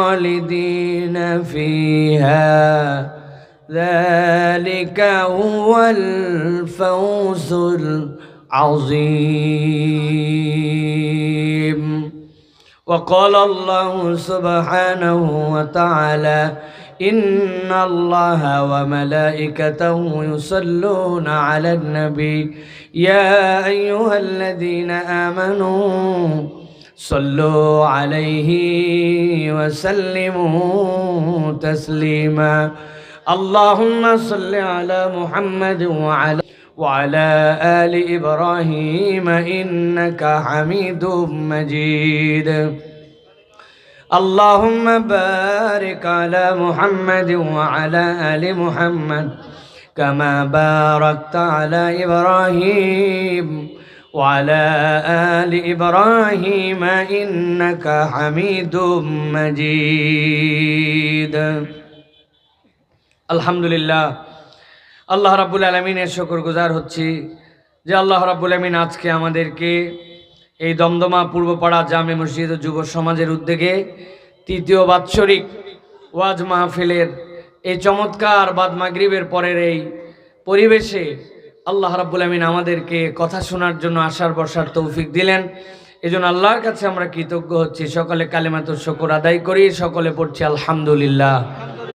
خالدين فيها ذلك هو الفوز العظيم وقال الله سبحانه وتعالى إن الله وملائكته يصلون على النبي يا أيها الذين آمنوا صلوا عليه وسلموا تسليما اللهم صل على محمد وعلى آل إبراهيم إنك حميد مجيد اللهم بارك على محمد وعلى آل محمد كما باركت على إبراهيم وعلى آل إبراهيم إنك حميد مجيد আলহামদুলিল্লাহ আল্লাহ রাব্বুল আলামিনের শুকরগুজার হচ্ছি যে আল্লাহ রাব্বুল আলামিন আজকে আমাদেরকে এই দমদমা পূর্বপাড়া জামে মসজিদ ও যুব সমাজের উদ্যোগে তৃতীয় বাৎসরিক ওয়াজ মাহফিলের এই চমৎকার বাদ মাগরিবের পরের এই পরিবেশে আল্লাহ রাব্বুল আলামিন আমাদেরকে কথা শোনার জন্য আসার বসার তৌফিক দিলেন। এজন্য আল্লাহর কাছে আমরা কৃতজ্ঞ হচ্ছি। সকলে কালেমাতুশ শুকর আদায় করি, সকলে পড়ছি আলহামদুলিল্লাহ।